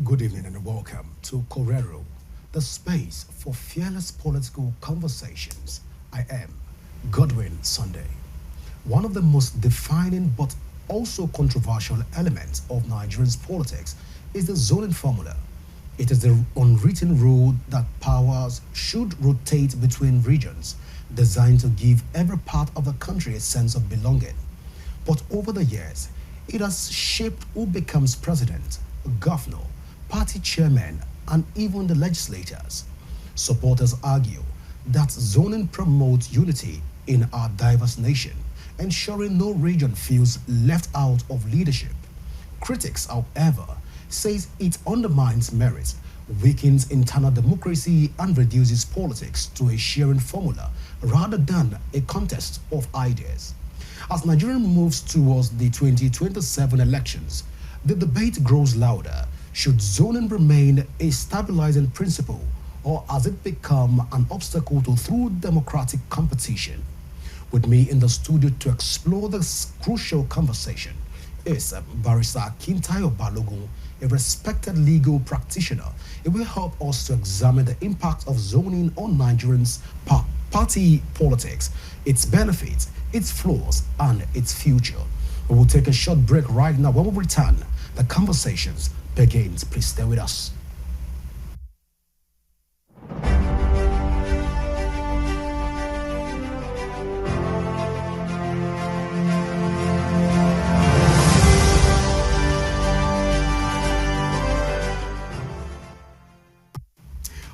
Good evening and welcome to Correro, the space for fearless political conversations. I am Godwin Sunday. One of the most defining but also controversial elements of Nigeria's politics is the zoning formula. It is the unwritten rule that powers should rotate between regions, designed to give every part of the country a sense of belonging. But over the years, it has shaped who becomes president, governor, party chairman, and even the legislators. Supporters argue that zoning promotes unity in our diverse nation, ensuring no region feels left out of leadership. Critics, however, says it undermines merit, weakens internal democracy, and reduces politics to a sharing formula rather than a contest of ideas. As Nigeria moves towards the 2027 elections, the debate grows louder. Should zoning remain a stabilizing principle, or has it become an obstacle to through democratic competition? With me in the studio to explore this crucial conversation is Barrister Kintayo Balogun, a respected legal practitioner. It will help us to examine the impact of zoning on Nigerians' party politics, its benefits, its flaws, and its future. We will take a short break right now. When we return, the conversations begins. Please stay with us.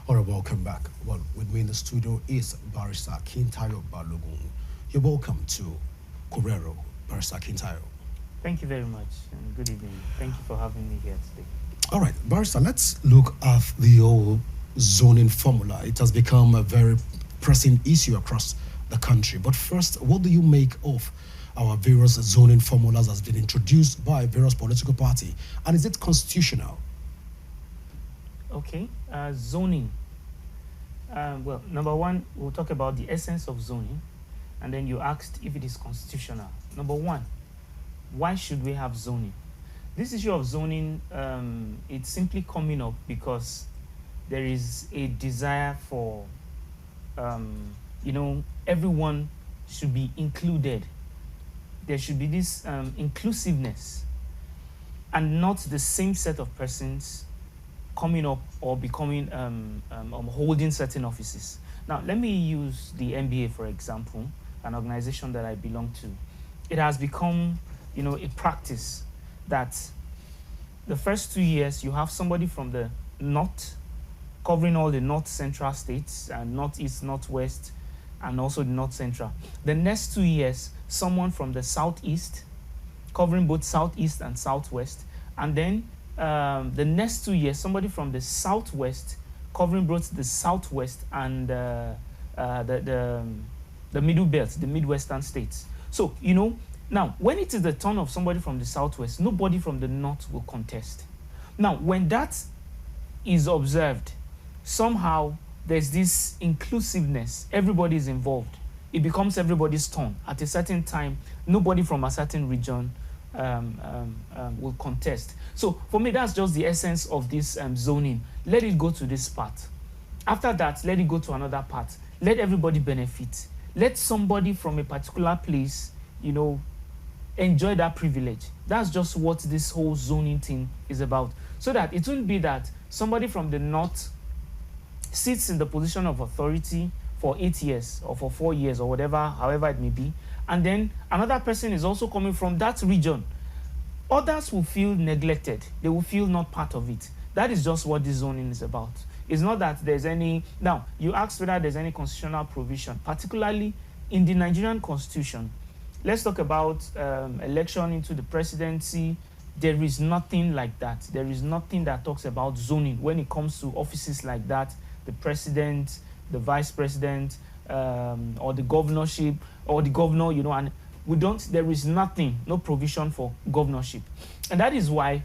All right, welcome back. Well, with me in the studio is Barrister Kintayo Balogun. You're welcome to Correro, Barrister Kintayo. Thank you very much, and good evening. Thank you for having me here today. All right, Barrister, let's look at the whole zoning formula. It has become a very pressing issue across the country. But first, what do you make of our various zoning formulas that's been introduced by various political parties? And is it constitutional? Okay, zoning. Well, number one, we'll talk about the essence of zoning, and then you asked if it is constitutional. Number one, why should we have zoning? This issue of zoning, it's simply coming up because there is a desire for, everyone should be included. There should be this inclusiveness, and not the same set of persons coming up or becoming holding certain offices. Now, let me use the NBA, for example, an organization that I belong to. It has become, a practice that the first 2 years you have somebody from the north covering all the north central states and northeast, northwest, and also the north central. The next 2 years, someone from the southeast covering both southeast and southwest, and then the next 2 years, somebody from the southwest covering both the southwest and the middle belt, the midwestern states. So, now, when it is the turn of somebody from the southwest, nobody from the north will contest. Now, when that is observed, somehow there's this inclusiveness. Everybody is involved. It becomes everybody's turn. At a certain time, nobody from a certain region will contest. So, for me, that's just the essence of this zoning. Let it go to this part. After that, let it go to another part. Let everybody benefit. Let somebody from a particular place, enjoy that privilege. That's just what this whole zoning thing is about. So that it won't be that somebody from the north sits in the position of authority for 8 years or for 4 years or whatever, however it may be, and then another person is also coming from that region. Others will feel neglected. They will feel not part of it. That is just what this zoning is about. It's not that there's any... Now, you asked whether there's any constitutional provision, particularly in the Nigerian constitution. Let's talk about election into the presidency. There is nothing like that. There is nothing that talks about zoning when it comes to offices like that, the president, the vice president, or the governorship, or the governor, and there is nothing, no provision for governorship. And that is why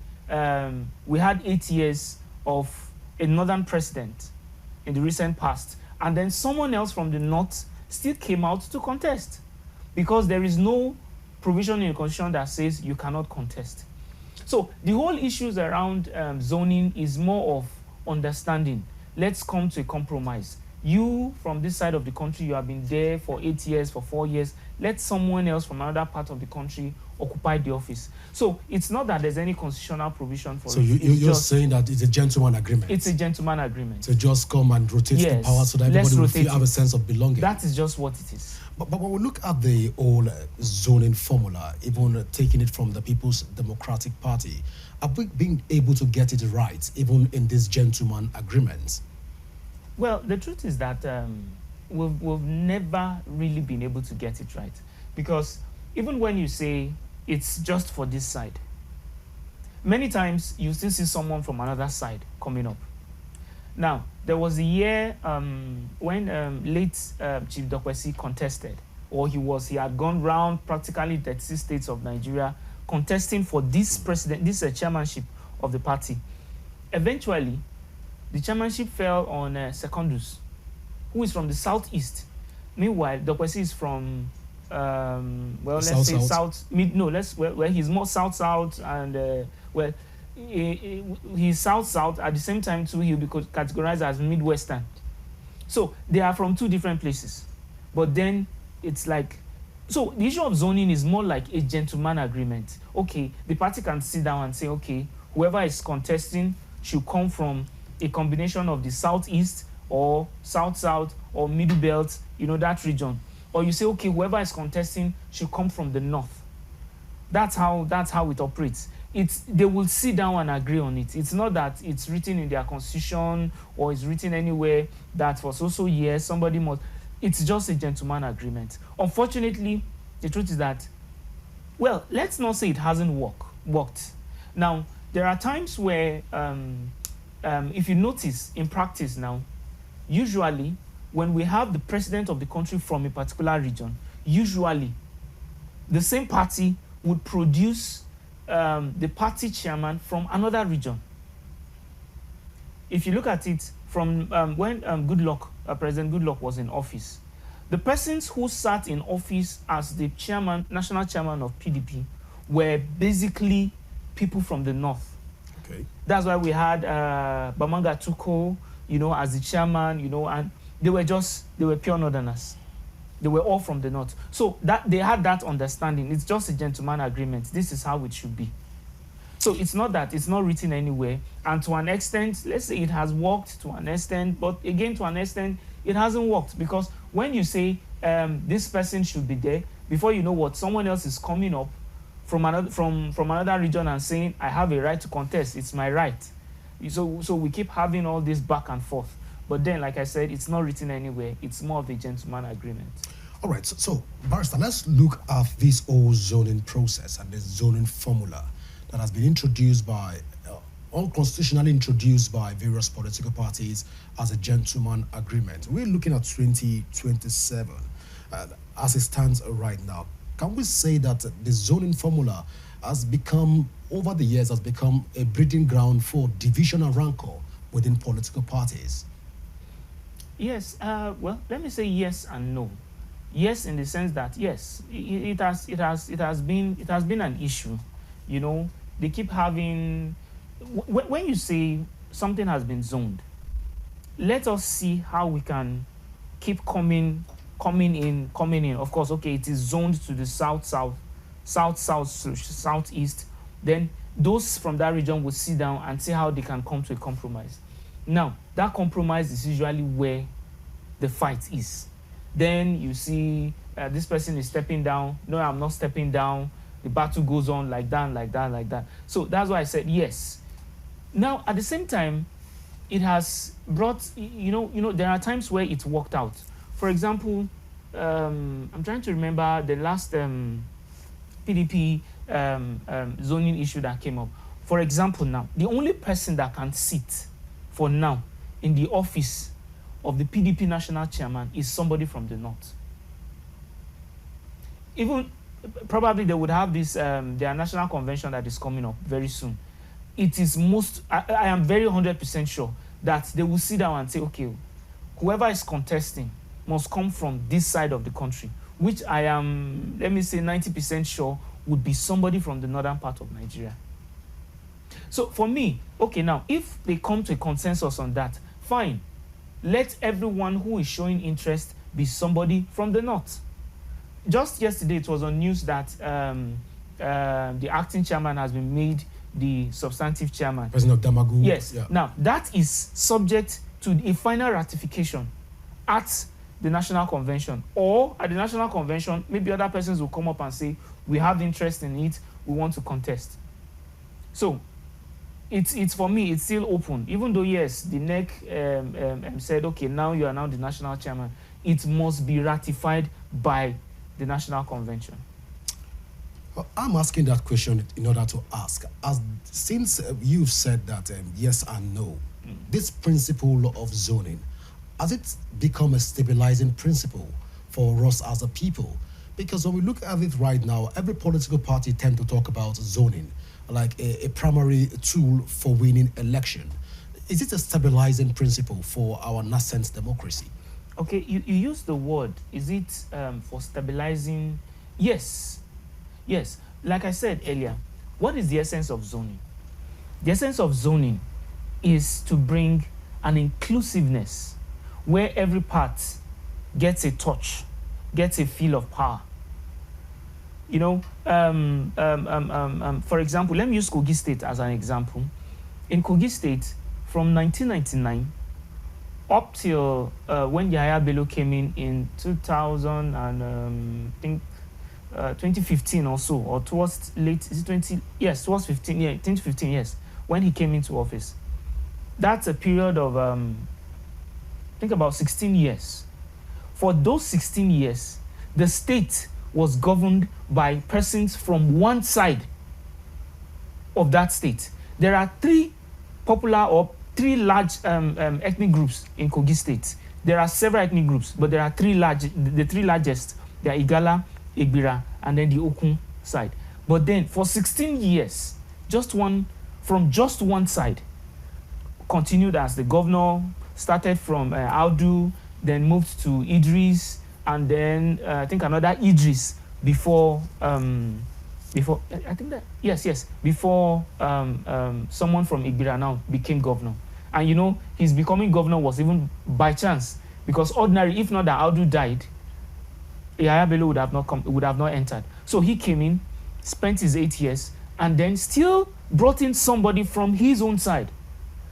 we had 8 years of a northern president in the recent past. And then someone else from the north still came out to contest, because there is no provision in the constitution that says you cannot contest. So the whole issues around zoning is more of understanding. Let's come to a compromise. You from this side of the country, you have been there for 8 years, for 4 years. Let someone else from another part of the country occupy the office. So it's not that there's any constitutional provision for it. So you're saying that it's a gentleman agreement. It's a gentleman agreement. So just come and rotate the power so that everybody will have a sense of belonging. That is just what it is. But when we look at the old zoning formula, even taking it from the People's Democratic Party, have we been able to get it right, even in this gentleman agreement? Well, the truth is that we've never really been able to get it right. Because even when you say it's just for this side, many times you still see someone from another side coming up. Now, there was a year when late Chief Dokwesi contested, or he had gone round practically 36 states of Nigeria contesting for this chairmanship of the party. Eventually, the chairmanship fell on Secondus, who is from the southeast. Meanwhile, Dokwesi is from he's more south and he's south at the same time too. He'll be categorized as Midwestern. So they are from two different places, but then it's like, so the issue of zoning is more like a gentleman agreement. Okay, the party can sit down and say, okay, whoever is contesting should come from a combination of the southeast or south or middle belt, that region. Or you say, okay, whoever is contesting should come from the north. That's how it operates. They will sit down and agree on it. It's not that it's written in their constitution or it's written anywhere that for so years somebody must. It's just a gentleman agreement. Unfortunately, the truth is that, well, let's not say it hasn't worked. Now, there are times where, if you notice in practice now, usually when we have the president of the country from a particular region, usually the same party would produce the party chairman from another region. If you look at it from when President Goodluck was in office, the persons who sat in office as the national chairman of PDP were basically people from the north. Okay. That's why we had Bamanga Tuko, as the chairman, and they were pure northerners. They were all from the north. So that they had that understanding. It's just a gentleman agreement. This is how it should be. So it's not written anywhere. And to an extent, let's say it has worked to an extent, but again, to an extent, it hasn't worked. Because when you say this person should be there, before you know what, someone else is coming up from another region and saying, I have a right to contest. It's my right. So we keep having all this back and forth. But then, like I said, it's not written anywhere. It's more of a gentleman agreement. All right. So Barrister, let's look at this whole zoning process and the zoning formula that has been introduced unconstitutionally introduced by various political parties as a gentleman agreement. We're looking at 2027 as it stands right now. Can we say that the zoning formula over the years has become a breeding ground for division and rancor within political parties? Yes. Well, let me say yes and no. Yes, in the sense that yes, it has been an issue. They keep having. When you say something has been zoned, let us see how we can keep coming in. Of course, okay, it is zoned to the southeast. Then those from that region will sit down and see how they can come to a compromise. Now, that compromise is usually where the fight is. Then you see this person is stepping down. No, I'm not stepping down. The battle goes on like that. So that's why I said yes. Now, at the same time, it has brought, there are times where it worked out. For example, I'm trying to remember the last PDP zoning issue that came up. For example, now, the only person that can sit for now in the office of the PDP national chairman is somebody from the north. Even probably they would have this their national convention that is coming up very soon. It is I am very 100% sure that they will sit down and say, okay, whoever is contesting must come from this side of the country, which I am, let me say, 90% sure would be somebody from the northern part of Nigeria. So for me, okay, now if they come to a consensus on that, fine. Let everyone who is showing interest be somebody from the north. Just yesterday, it was on news that the acting chairman has been made the substantive chairman. President of Damagu. Yes. Yeah. Now, that is subject to a final ratification at the National Convention. Or at the National Convention, maybe other persons will come up and say, we have interest in it, we want to contest. So, it's for me, it's still open. Even though, yes, the NEC said, okay, now you are now the national chairman, it must be ratified by the National Convention. I'm asking that question in order to ask, since you've said that yes and no, this principle of zoning, has it become a stabilizing principle for us as a people? Because when we look at it right now, every political party tend to talk about zoning like a primary tool for winning election. Is it a stabilizing principle for our nascent democracy? Okay, you use the word, is it for stabilizing? Yes. Yes, like I said earlier, what is the essence of zoning? The essence of zoning is to bring an inclusiveness where every part gets a touch, gets a feel of power. You know, for example, let me use Kogi State as an example. In Kogi State, from 1999 up till when Yahaya Bello came in 2000 and I think 2015 or so, or towards late, is it 20? Yes, towards 15, yeah, 2015, yes, when he came into office. That's a period of, I think about 16 years. For those 16 years, the state was governed by persons from one side of that state. There are three popular or three large ethnic groups in Kogi State. There are several ethnic groups, but there are three large, the three largest. They are Igala, Egbira, and then the Okun side. But then for 16 years, from just one side, continued as the governor, started from Audu, then moved to Idris, and then I think another Idris before I think that before someone from Egbira now became governor. And you know, his becoming governor was even by chance, because ordinary, if not that Audu died, Yahaya Bello would have not entered. So he came in, spent his 8 years, and then still brought in somebody from his own side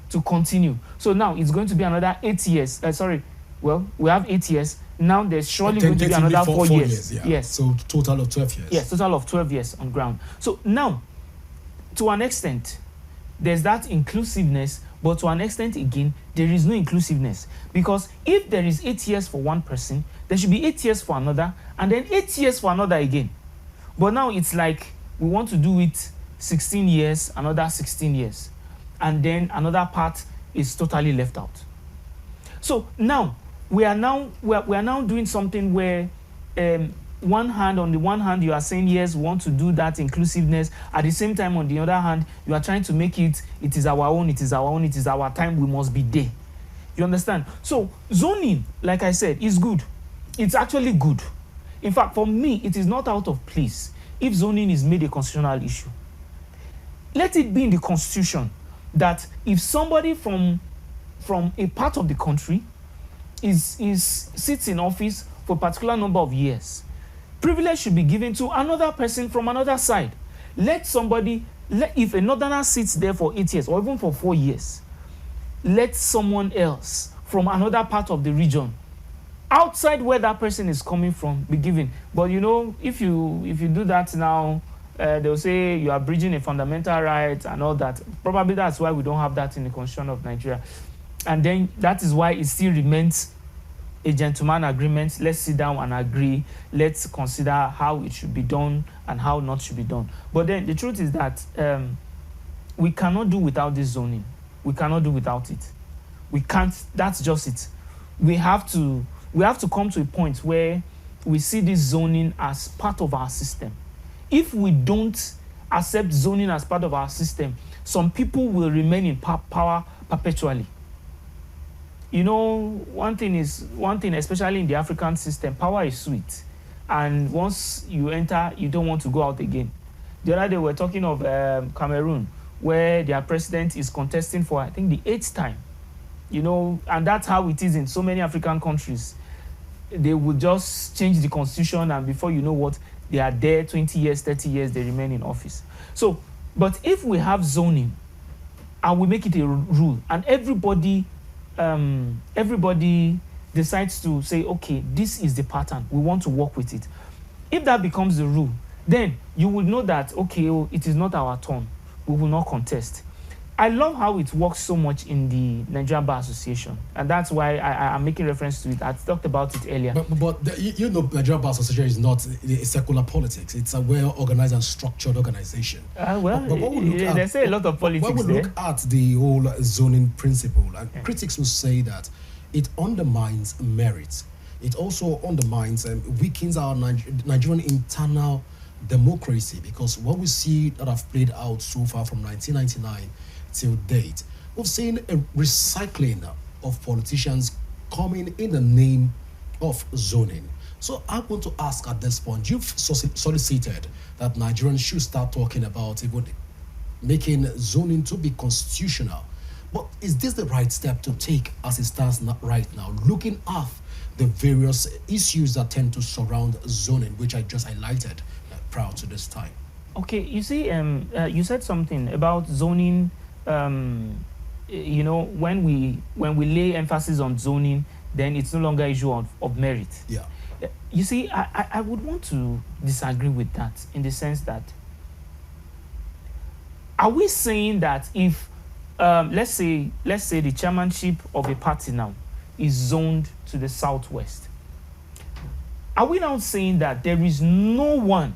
to continue. So now it's going to be another 8 years. Well, we have 8 years. Now there's surely going to be another 4 years. Yeah. Yes. So total of 12 years. Yes, total of 12 years on ground. So now, to an extent, there's that inclusiveness, but to an extent again, there is no inclusiveness. Because if there is 8 years for one person, there should be 8 years for another, and then 8 years for another again. But now it's like we want to do it 16 years, another 16 years. And then another part is totally left out. So now, we are now doing something where on the one hand, you are saying, yes, we want to do that inclusiveness. At the same time, on the other hand, you are trying to make it is our own, it is our time, we must be there. You understand? So zoning, like I said, is good. It's actually good. In fact, for me, it is not out of place if zoning is made a constitutional issue. Let it be in the constitution that if somebody from a part of the country sits in office for a particular number of years, privilege should be given to another person from another side. If a northerner sits there for 8 years or even for 4 years, let someone else from another part of the region, outside where that person is coming from, be given. But you know, if you do that now, they'll say you are breaching a fundamental right and all that. Probably that's why we don't have that in the Constitution of Nigeria. And then that is why it still remains a gentleman agreement. Let's sit down and agree. Let's consider how it should be done and how not should be done. But then the truth is that we cannot do without this zoning. We cannot do without it. We can't. That's just it. We have to come to a point where we see this zoning as part of our system. If we don't accept zoning as part of our system, some people will remain in power perpetually. You know, one thing, especially in the African system, power is sweet. And once you enter, you don't want to go out again. The other day, we were talking of Cameroon, where their president is contesting for, I think, the 8th time. And that's how it is in so many African countries. They will just change the constitution, and before you know what, they are there 20 years, 30 years, they remain in office. So, but if we have zoning and we make it a rule, and everybody decides to say, okay, this is the pattern, we want to work with it. If that becomes the rule, then you will know that, okay, it is not our turn. We will not contest. I love how it works so much in the Nigerian Bar Association, and that's why I'm making reference to it. I talked about it earlier. But Nigerian Bar Association is not a secular politics. It's a well-organized and structured organization. They say a lot of politics there. When we look at the whole zoning principle, and critics will say that it undermines merit. It also undermines and weakens our Nigerian internal democracy, because what we see that have played out so far from 1999 till date, we've seen a recycling of politicians coming in the name of zoning. So I want to ask at this point, you've solicited that Nigerians should start talking about even making zoning to be constitutional. But is this the right step to take as it stands right now, looking at the various issues that tend to surround zoning, which I just highlighted prior to this time? Okay, you see, you said something about zoning. When we lay emphasis on zoning, then it's no longer an issue of merit. Yeah. You see, I would want to disagree with that, in the sense that, are we saying that if let's say the chairmanship of a party now is zoned to the southwest, are we now saying that there is no one,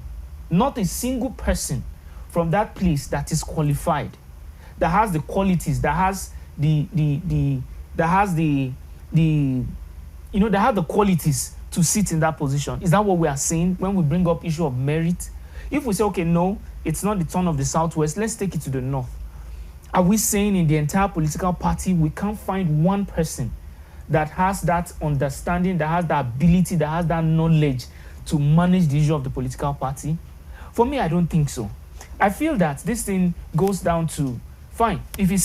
not a single person from that place that is qualified, that has the qualities, that has the qualities to sit in that position? Is that what we are saying when we bring up issue of merit? If we say, okay, no, it's not the turn of the southwest, let's take it to the north. Are we saying in the entire political party we can't find one person that has that understanding, that has that ability, that has that knowledge to manage the issue of the political party? For me, I don't think so. I feel that this thing goes down to, fine, if we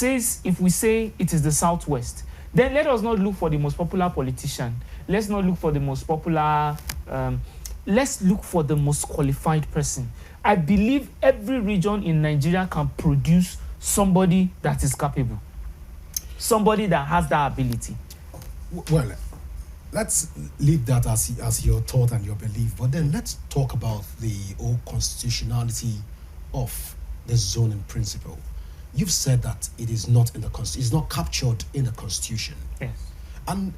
say it is the southwest, then let us not look for the most popular politician. Let's not look for the most popular, let's look for the most qualified person. I believe every region in Nigeria can produce somebody that is capable, somebody that has that ability. Well, let's leave that as your thought and your belief, but then let's talk about the whole constitutionality of the zoning principle. You've said that it is not in the constitution, it's not captured in the constitution. Yes. And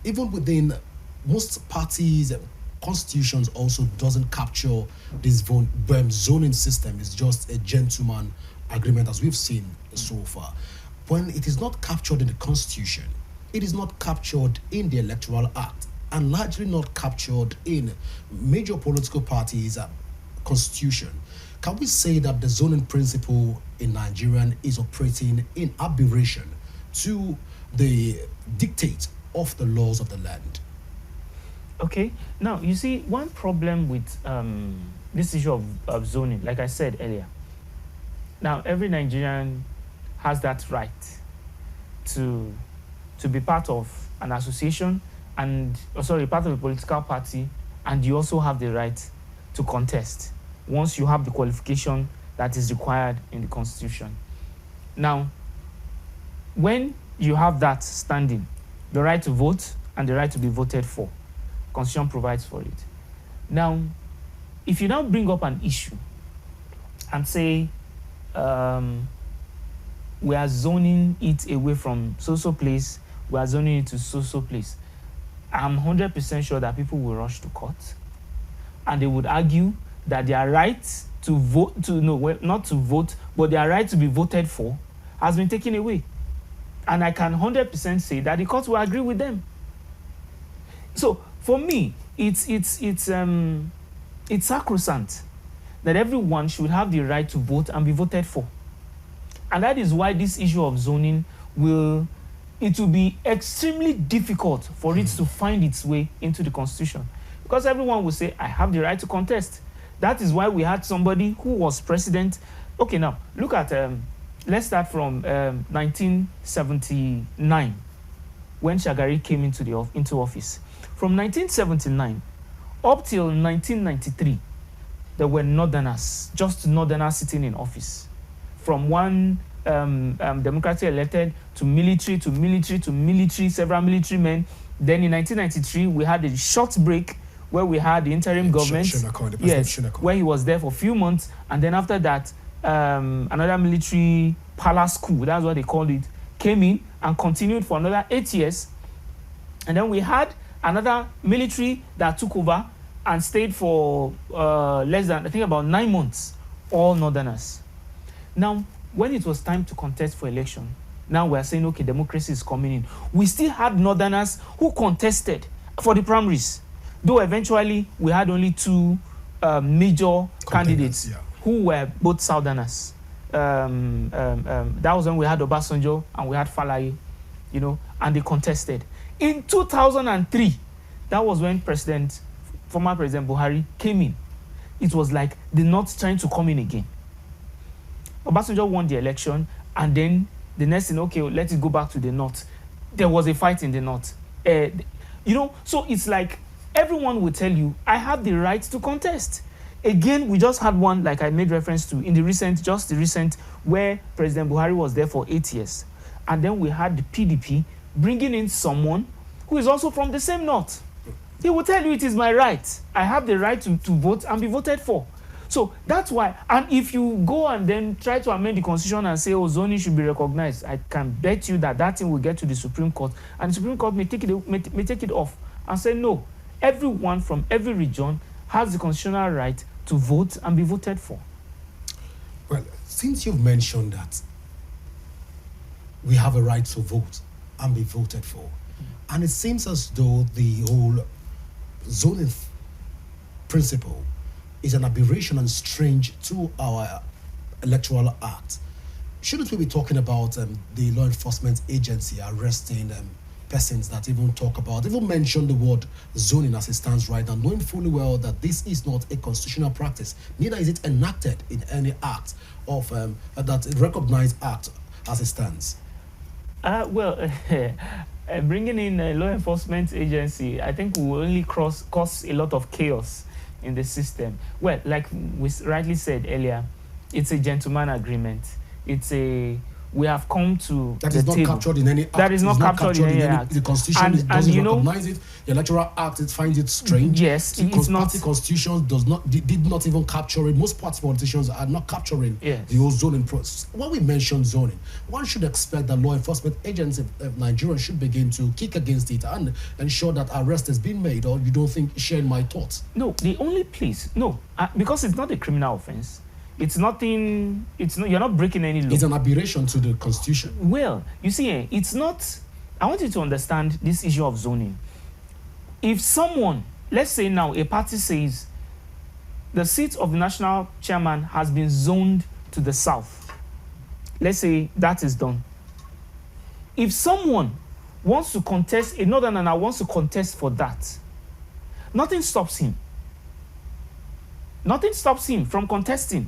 even within most parties, constitutions also doesn't capture this zoning system. It's just a gentleman agreement, as we've seen so far. When it is not captured in the constitution, it is not captured in the Electoral Act, and largely not captured in major political parties' constitution. Can we say that the zoning principle in Nigeria is operating in aberration to the dictate of the laws of the land? Okay. Now, you see, one problem with this issue of zoning, like I said earlier, now every Nigerian has that right to be part of an association and, part of a political party, and you also have the right to contest once you have the qualification that is required in the constitution. Now, when you have that standing, the right to vote and the right to be voted for, constitution provides for it. Now, if you now bring up an issue and say, we are zoning it away from so place, we are zoning it to so place, I'm 100% sure that people will rush to court, and they would argue that their right to vote, not to vote, but their right to be voted for has been taken away. And I can 100% say that the court will agree with them. So for me, it's sacrosanct that everyone should have the right to vote and be voted for. And that is why this issue of zoning will be extremely difficult for it to find its way into the constitution, because everyone will say, I have the right to contest. That is why we had somebody who was president Okay, now look at let's start from 1979 when Shagari came into office. From 1979 up till 1993, there were northerners, just northerners sitting in office. From one democratically elected to military, several military men. Then in 1993, we had a short break where we had the interim government. Where he was there for a few months. And then after that, another military palace coup, that's what they called it, came in and continued for another 8 years. And then we had another military that took over and stayed for less than, I think, about 9 months, all northerners. Now, when it was time to contest for election, now we're saying, okay, democracy is coming in. We still had northerners who contested for the primaries, though eventually we had only two major candidates who were both southerners. That was when we had Obasanjo and we had Falaye, you know, and they contested. In 2003, that was when former President Buhari came in. It was like the North trying to come in again. Obasanjo won the election, and then the next thing, okay, let it go back to the North. There was a fight in the North. You know, so it's like everyone will tell you, I have the right to contest. Again, we just had one, like I made reference to, in the recent, where President Buhari was there for 8 years. And then we had the PDP bringing in someone who is also from the same North. He will tell you it is my right. I have the right to vote and be voted for. So that's why. And if you go and then try to amend the constitution and say, oh, zoning should be recognized, I can bet you that thing will get to the Supreme Court. And the Supreme Court may take it off and say, no, everyone from every region has the constitutional right to vote and be voted for. Well, since you've mentioned that we have a right to vote and be voted for, and it seems as though the whole zoning principle is an aberration and strange to our electoral act. Shouldn't we be talking about the law enforcement agency arresting persons that even mention the word zoning as it stands right now, knowing fully well that this is not a constitutional practice, neither is it enacted in any act of that recognized act as it stands? Bringing in a law enforcement agency, I think will only cause a lot of chaos in the system. Well, like we rightly said earlier, it's a gentleman agreement. We have come to that is not table. Captured in any act. That is not captured in any act. The Constitution doesn't recognize it. The Electoral Act, it finds it strange. Yes, it's not. Party constitutions did not even capture it. Most party politicians are not capturing the whole zoning process. When we mention zoning, one should expect that law enforcement agencies of Nigeria should begin to kick against it and ensure that arrest has been made. Or you don't think sharing my thoughts? No, the only place, because it's not a criminal offense. It's nothing. You're not breaking any law. It's an aberration to the Constitution. Well, you see, it's not. I want you to understand this issue of zoning. If someone, let's say now, a party says the seat of the national chairman has been zoned to the south. Let's say that is done. If someone wants to contest, a northerner wants to contest for that, nothing stops him. Nothing stops him from contesting.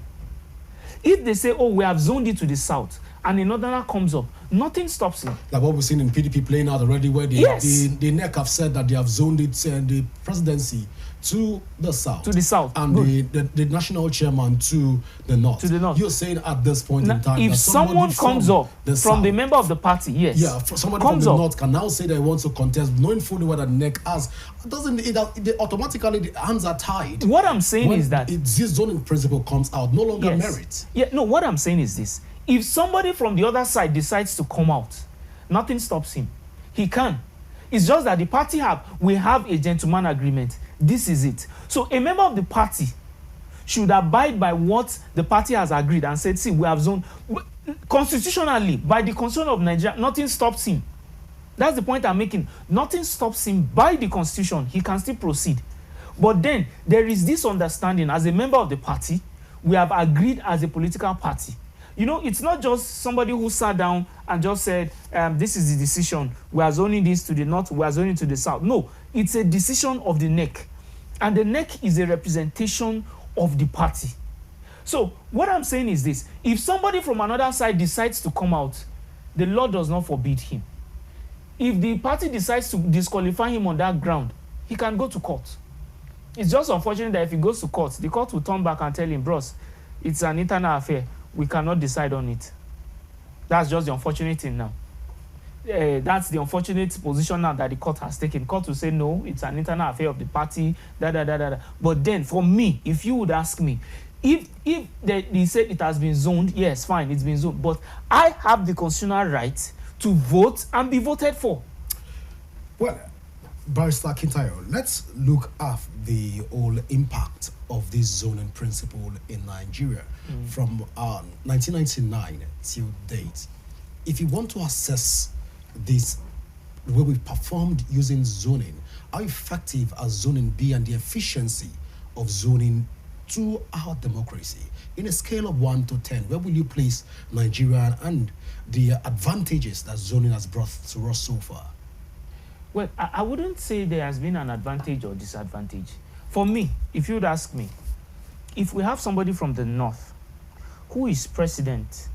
If they say, oh, we have zoned it to the south, and a northerner comes up, nothing stops him. Like what we've seen in PDP playing out already, where the NEC have said that they have zoned it, the presidency to the south. To the south. And the national chairman to the north. To the north. You're saying at this point in time, if someone comes up from the member of the party, yes. Yeah, somebody from the north can now say they want to contest, knowing fully what the NEC has. Automatically the hands are tied. What I'm saying is that this zoning principle comes out, no longer merit. Yeah, no, what I'm saying is this. If somebody from the other side decides to come out, nothing stops him. He can. It's just that the party we have a gentleman agreement. This is it. So a member of the party should abide by what the party has agreed and said, see, we have zoned. Constitutionally, by the Constitution of Nigeria, nothing stops him. That's the point I'm making. Nothing stops him by the Constitution. He can still proceed. But then there is this understanding as a member of the party, we have agreed as a political party. You know, it's not just somebody who sat down and just said, this is the decision. We are zoning this to the north, we are zoning to the south. No, it's a decision of the NEC. And the NEC is a representation of the party. So what I'm saying is this: if somebody from another side decides to come out, the law does not forbid him. If the party decides to disqualify him on that ground, he can go to court. It's just unfortunate that if he goes to court, the court will turn back and tell him, bros, it's an internal affair. We cannot decide on it. That's just the unfortunate thing now. That's the unfortunate position now that the court has taken. Court will say, no, it's an internal affair of the party, But then, for me, if you would ask me, if they said it has been zoned, yes, fine, it's been zoned. But I have the constitutional right to vote and be voted for. Well, Barrister Kintayo, let's look at the whole impact of this zoning principle in Nigeria from 1999 till date. If you want to assess this, the way we've performed using zoning, how effective has zoning been and the efficiency of zoning to our democracy? In a scale of 1 to 10, where will you place Nigeria and the advantages that zoning has brought to us so far? Well, I wouldn't say there has been an advantage or disadvantage. For me, if you'd ask me, if we have somebody from the north who is president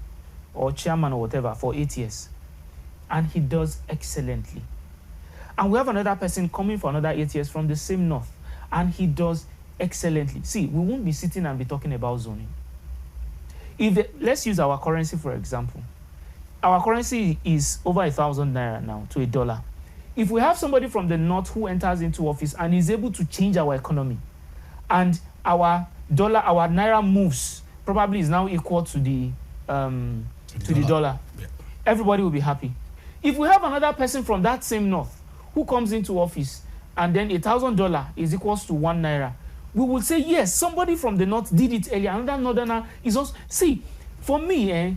or chairman or whatever for 8 years, and he does excellently, and we have another person coming for another 8 years from the same north, and he does excellently, see, we won't be sitting and be talking about zoning. Let's use our currency, for example. Our currency is over 1,000 naira now to $1. If we have somebody from the north who enters into office and is able to change our economy, and our naira moves, probably is now equal to the dollar, yeah, everybody will be happy. If we have another person from that same north who comes into office and then $1,000 is equals to 1 naira, we will say, yes, somebody from the north did it earlier. Another northerner is also, see, for me,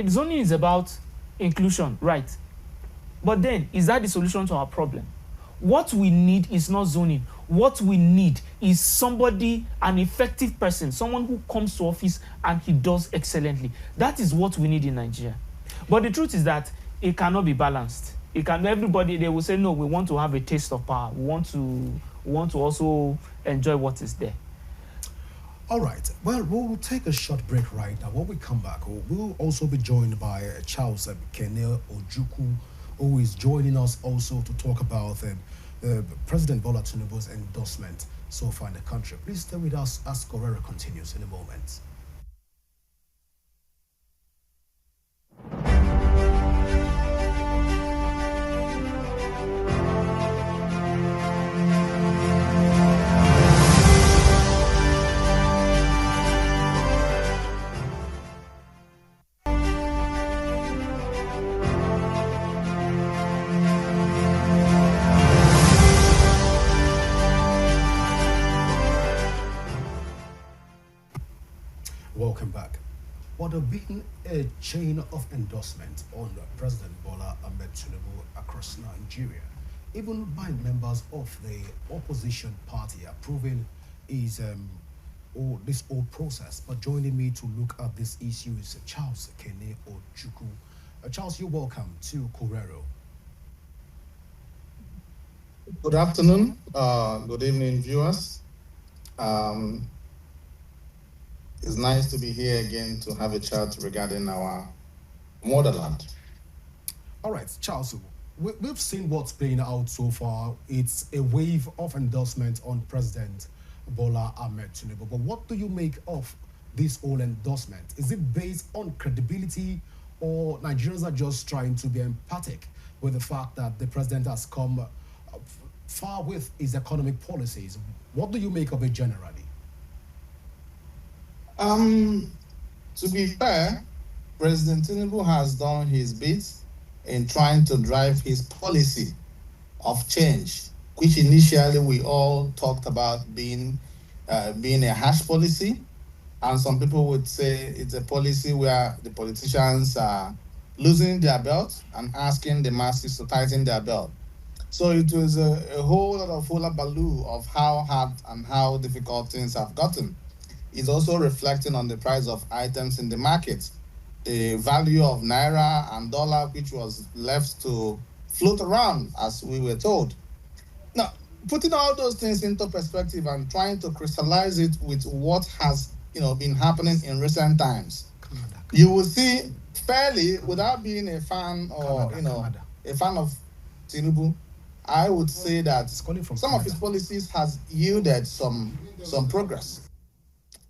zoning is about inclusion, right? But then, is that the solution to our problem? What we need is not zoning. What we need is somebody, an effective person, someone who comes to office and he does excellently. That is what we need in Nigeria. But the truth is that it cannot be balanced. Everybody, they will say, no, we want to have a taste of power. We want to also enjoy what is there. All right. Well, we'll take a short break right now. When we come back, we'll also be joined by Charles Kene Ojukwu, who is joining us also to talk about President Bola Tinubu's endorsement so far in the country. Please stay with us as Correro continues in a moment. Welcome back. Well, there been a chain of endorsement on President Bola Ahmed Tinubu across Nigeria, even by members of the opposition party approving this whole process. But joining me to look at this issue is Charles Kene Ojukwu. Charles, you're welcome to Correro. Good afternoon. Good evening, viewers. It's nice to be here again to have a chat regarding our motherland. All right, Charles, we've seen what's playing out so far. It's a wave of endorsement on President Bola Ahmed Tinubu. But what do you make of this whole endorsement? Is it based on credibility, or Nigerians are just trying to be empathic with the fact that the president has come far with his economic policies? What do you make of it generally? To be fair, President Tinubu has done his bit in trying to drive his policy of change, which initially we all talked about being a harsh policy, and some people would say it's a policy where the politicians are losing their belt and asking the masses to tighten their belt. So it was a whole lot of hullabaloo of how hard and how difficult things have gotten. It's also reflecting on the price of items in the market, the value of naira and dollar, which was left to float around, as we were told. Now, putting all those things into perspective and trying to crystallize it with what has been happening in recent times. Canada. You will see fairly, without being a fan or Canada. a fan of Tinubu, I would say that It's calling from some of his Canada. policies has yielded some progress.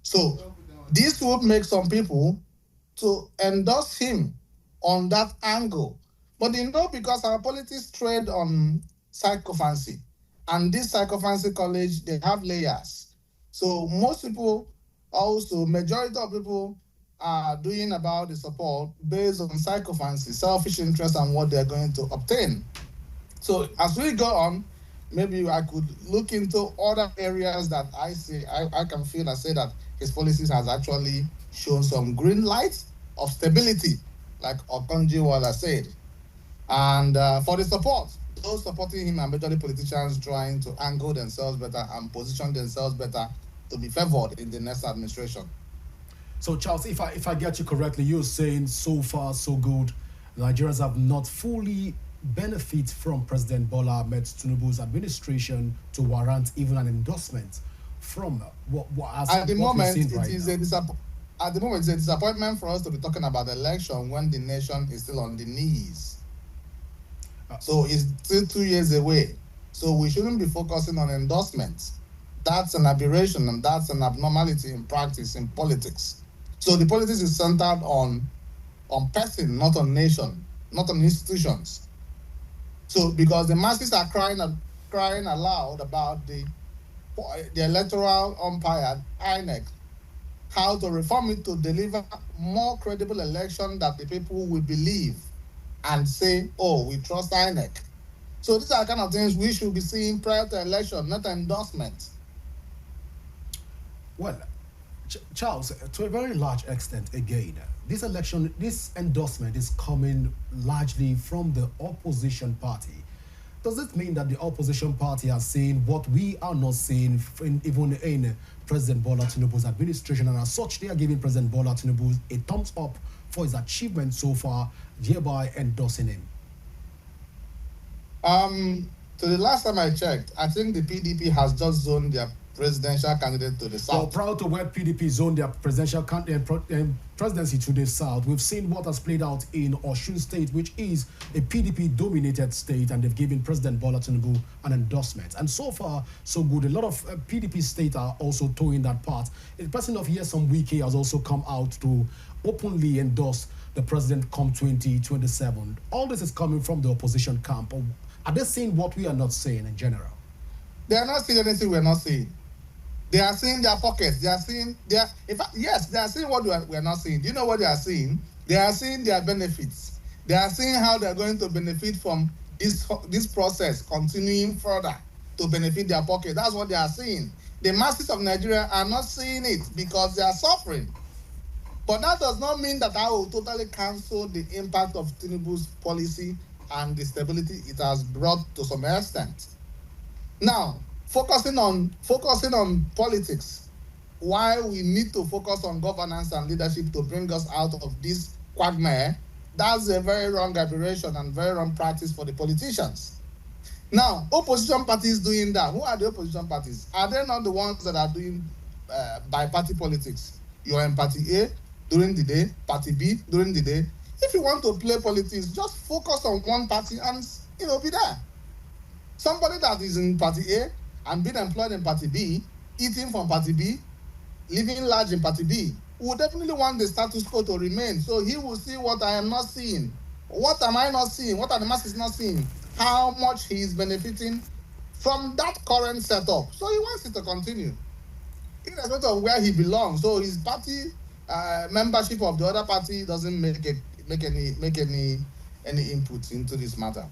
So this would make some people to endorse him on that angle. But because our politics trade on sycophancy, and this sycophancy college, they have layers. So most people, also majority of people, are doing about the support based on sycophancy, selfish interest, and what they're going to obtain. So as we go on, maybe I could look into other areas that I can feel and say that his policies has actually shown some green light of stability, like Okonjo-Iweala said. And for the support, those supporting him are majorly politicians trying to angle themselves better and position themselves better to be favored in the next administration. So, Charles, if I get you correctly, you're saying so far so good. Nigerians have not fully benefit from President Bola Ahmed Tinubu's administration to warrant even an endorsement from at the moment right at the moment it's a disappointment for us to be talking about the election when the nation is still on the knees. So it's still 2 years away. So we shouldn't be focusing on endorsements. That's an aberration and that's an abnormality in practice in politics. So the politics is centered on person, not on nation, not on institutions. So because the masses are crying aloud about the electoral umpire, INEC, how to reform it to deliver more credible election that the people will believe and say, oh, we trust INEC. So these are the kind of things we should be seeing prior to election, not endorsement. Well, Charles, to a very large extent, again, this endorsement is coming largely from the opposition party. Does it mean that the opposition party are saying what we are not saying even in President Bola Tinubu's administration, and as such, they are giving President Bola Tinubu a thumbs up for his achievement so far, thereby endorsing him? To the last time I checked, I think the PDP has just zoned their presidential candidate to the south. Well, proud to where PDP zoned their presidency to the south. We've seen what has played out in Osun State, which is a PDP-dominated state, and they've given President Bola Tinubu an endorsement. And so far, so good. A lot of PDP states are also towing that part. The president of Nyesom Wike has also come out to openly endorse the president come 2027. All this is coming from the opposition camp. Are they saying what we are not saying in general? They are not saying anything we are not saying. They are seeing their pockets. They are seeing yes, they are seeing what we are not seeing. Do you know what they are seeing? They are seeing their benefits. They are seeing how they are going to benefit from this process continuing further to benefit their pocket. That's what they are seeing. The masses of Nigeria are not seeing it because they are suffering. But that does not mean that I will totally cancel the impact of Tinubu's policy and the stability it has brought to some extent. Now, focusing on politics, while we need to focus on governance and leadership to bring us out of this quagmire, that's a very wrong aberration and very wrong practice for the politicians. Now, opposition parties doing that. Who are the opposition parties? Are they not the ones that are doing by-party politics? You are in party A during the day, party B during the day. If you want to play politics, just focus on one party and be there. Somebody that is in party A and being employed in party B, eating from party B, living large in party B, will definitely want the status quo to remain. So he will see what I am not seeing. What am I not seeing? What are the masses not seeing? How much he is benefiting from that current setup. So he wants it to continue, irrespective of where he belongs. So his party membership of the other party doesn't make any input into this matter.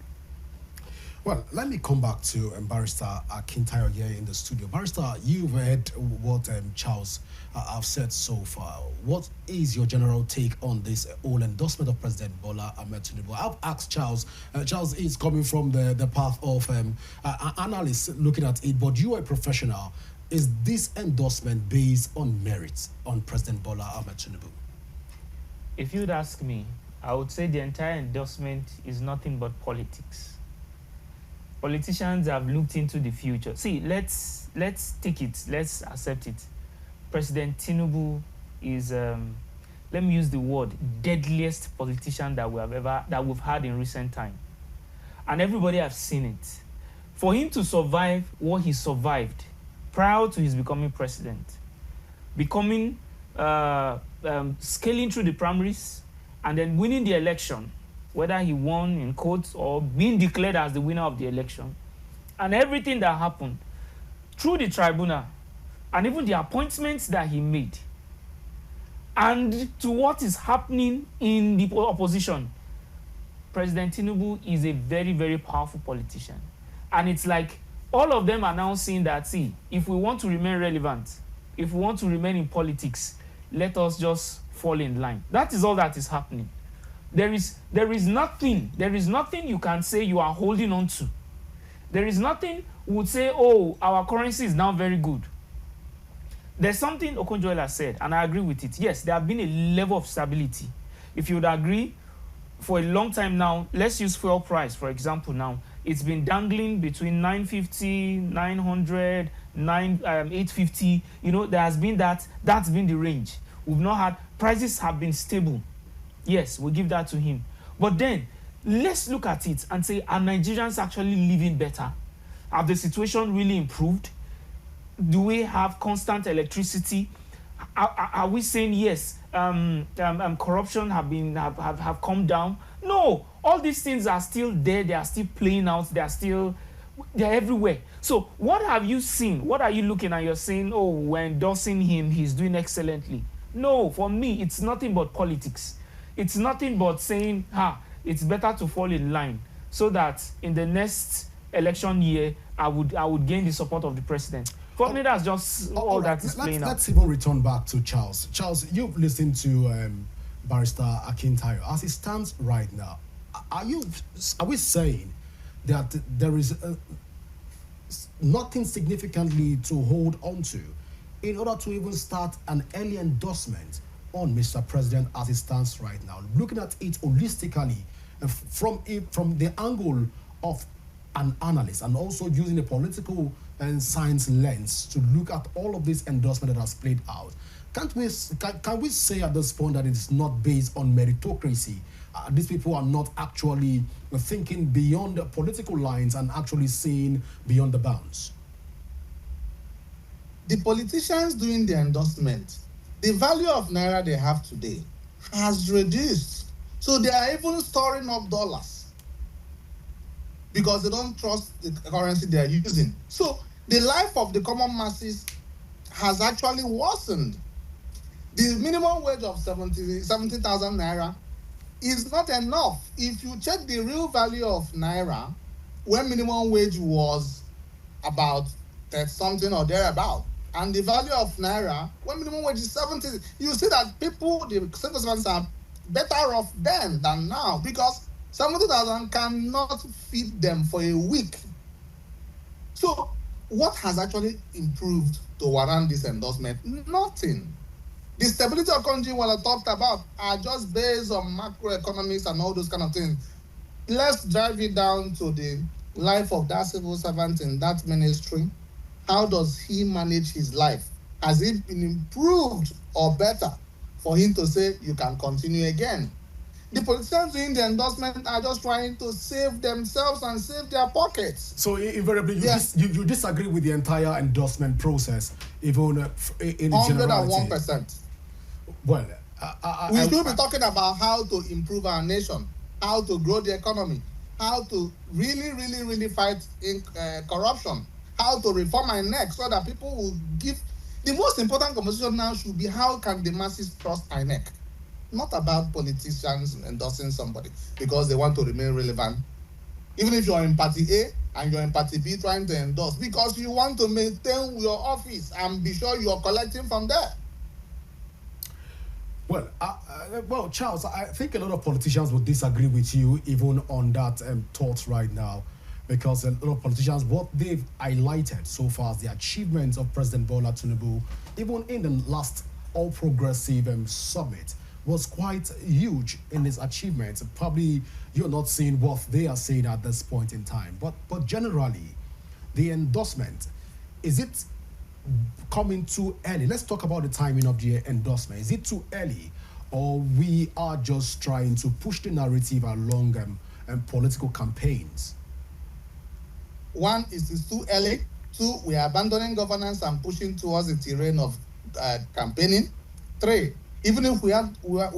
Well, let me come back to Barrister Akintayo here in the studio. Barrister, you've heard what Charles have said so far. What is your general take on this whole endorsement of President Bola Ahmed Tinubu? I've asked Charles. Charles is coming from the path of analysts looking at it, but you are a professional. Is this endorsement based on merit on President Bola Ahmed Tinubu? If you'd ask me, I would say the entire endorsement is nothing but politics. Politicians have looked into the future. See, let's take it. Let's accept it. President Tinubu is let me use the word deadliest politician that we've had in recent time, and everybody have seen it. For him to survive what he survived prior to his becoming president, becoming scaling through the primaries and then winning the election, whether he won in court or being declared as the winner of the election, and everything that happened through the tribunal, and even the appointments that he made, and to what is happening in the opposition, President Tinubu is a very, very powerful politician. And it's like all of them are now saying that, see, if we want to remain relevant, if we want to remain in politics, let us just fall in line. That is all that is happening. There is nothing you can say you are holding on to. There is nothing we would say, oh, our currency is now very good. There's something Okonjo-Iweala has said, and I agree with it. Yes, there have been a level of stability. If you would agree, for a long time now, let's use fuel price, for example, now. It's been dangling between 950, 900, 850. You know, there has been that's been the range. We've not had, prices have been stable. Yes, we'll give that to him. But then, let's look at it and say, are Nigerians actually living better? Have the situation really improved? Do we have constant electricity? Are we saying yes? Corruption have come down? No, all these things are still there. They are still playing out. They're everywhere. So what have you seen? What are you looking at? You're saying, oh, we're endorsing him. He's doing excellently. No, for me, it's nothing but politics. It's nothing but saying, it's better to fall in line so that in the next election year, I would gain the support of the president. For me, that's just all right. That is playing out. Let's even return back to Charles. Charles, you've listened to Barrister Akintayo. As it stands right now, are we saying that there is nothing significantly to hold on to in order to even start an early endorsement on Mr. President as it stands right now? Looking at it holistically from the angle of an analyst and also using a political and science lens to look at all of this endorsement that has played out. Can we say at this point that it's not based on meritocracy? These people are not actually thinking beyond the political lines and actually seeing beyond the bounds. The politicians doing the endorsement, the value of Naira they have today has reduced. So they are even storing up dollars because they don't trust the currency they are using. So the life of the common masses has actually worsened. The minimum wage of 70,000 Naira is not enough. If you check the real value of Naira, when minimum wage was about something or thereabout, and the value of Naira, when minimum wage is 70, you see that people, the civil servants, are better off then than now, because 70,000 cannot feed them for a week. So what has actually improved to warrant this endorsement? Nothing. The stability Okonjo-Iweala talked about are just based on macroeconomics and all those kind of things. Let's drive it down to the life of that civil servant in that ministry. How does he manage his life? Has it been improved or better for him to say you can continue again? The politicians doing the endorsement are just trying to save themselves and save their pockets. So invariably, you disagree with the entire endorsement process, even in 101%. Well, we should be talking about how to improve our nation, how to grow the economy, how to really fight corruption, how to reform INEC so that people will give. The most important conversation now should be how can the masses trust INEC? Not about politicians endorsing somebody because they want to remain relevant. Even if you're in party A and you're in party B trying to endorse because you want to maintain your office and be sure you're collecting from there. Well, Charles, I think a lot of politicians would disagree with you even on that thought right now, because a lot of politicians, what they've highlighted so far as the achievements of President Bola Tinubu, even in the last All Progressive Summit, was quite huge in his achievements. Probably you're not seeing what they are saying at this point in time. But generally, the endorsement, is it coming too early? Let's talk about the timing of the endorsement. Is it too early, or we are just trying to push the narrative along political campaigns? One, is it's too early. Two, we are abandoning governance and pushing towards the terrain of campaigning. Three, even if we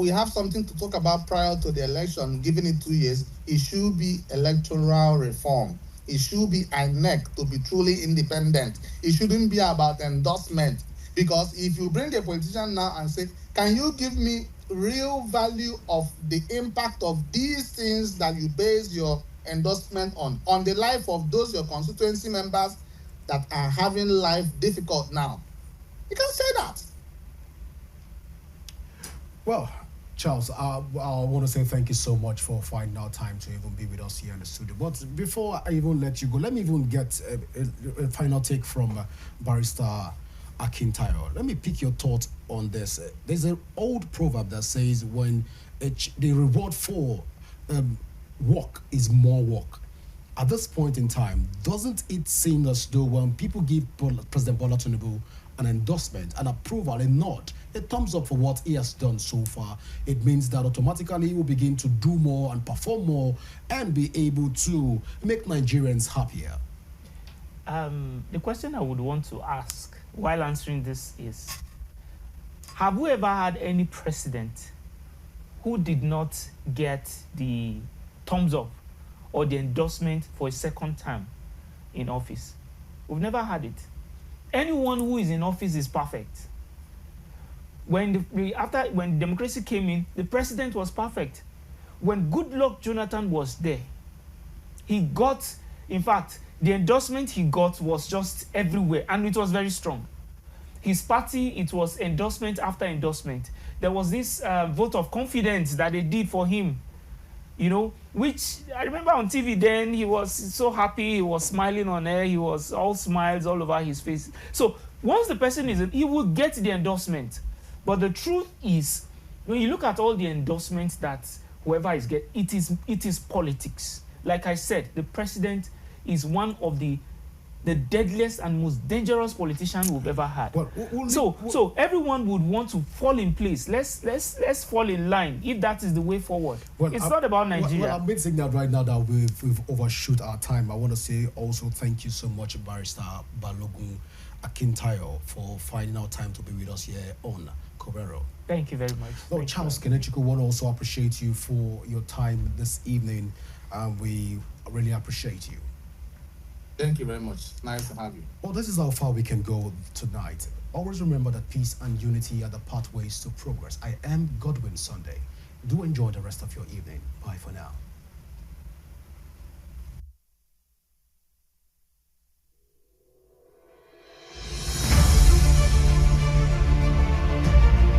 have something to talk about prior to the election, given it 2 years, it should be electoral reform. It should be INEC to be truly independent. It shouldn't be about endorsement. Because if you bring a politician now and say, can you give me real value of the impact of these things that you base your endorsement on the life of those your constituency members that are having life difficult now? You can say that. Well, Charles, I want to say thank you so much for finding out time to even be with us here in the studio. But before I even let you go, let me even get a final take from Barrister Akintayo. Let me pick your thoughts on this. There's an old proverb that says when the reward for work is more work. At this point in time, doesn't it seem as though when people give President Bola Tinubu an endorsement, an approval, a nod, a thumbs up for what he has done so far, it means that automatically he will begin to do more and perform more and be able to make Nigerians happier? The question I would want to ask while answering this is, have we ever had any president who did not get the thumbs up or the endorsement for a second term in office? We've never had it. Anyone who is in office is perfect. When democracy came in, the president was perfect. When Goodluck Jonathan was there, he got, in fact, the endorsement he got was just everywhere, and it was very strong. His party, it was endorsement after endorsement. There was this vote of confidence that they did for him, you know, which I remember on TV then, he was so happy, he was smiling on air, he was all smiles all over his face. So once the person is in, he will get the endorsement. But the truth is, when you look at all the endorsements that whoever is getting, it is politics. Like I said, the president is one of the deadliest and most dangerous politician we've ever had. So everyone would want to fall in place. Let's fall in line if that is the way forward. It's not about Nigeria. Well, I'm admitting that right now that we've overshoot our time. I want to say also thank you so much, Barrister Balogun Akintayo, for finding out time to be with us here on Covero. Thank you very much. Well, Charles Kenechukwu, want to also appreciate you for your time this evening. We really appreciate you. Thank you very much. Nice to have you. Well, this is how far we can go tonight. Always remember that peace and unity are the pathways to progress. I am Godwin Sunday. Do enjoy the rest of your evening. Bye for now.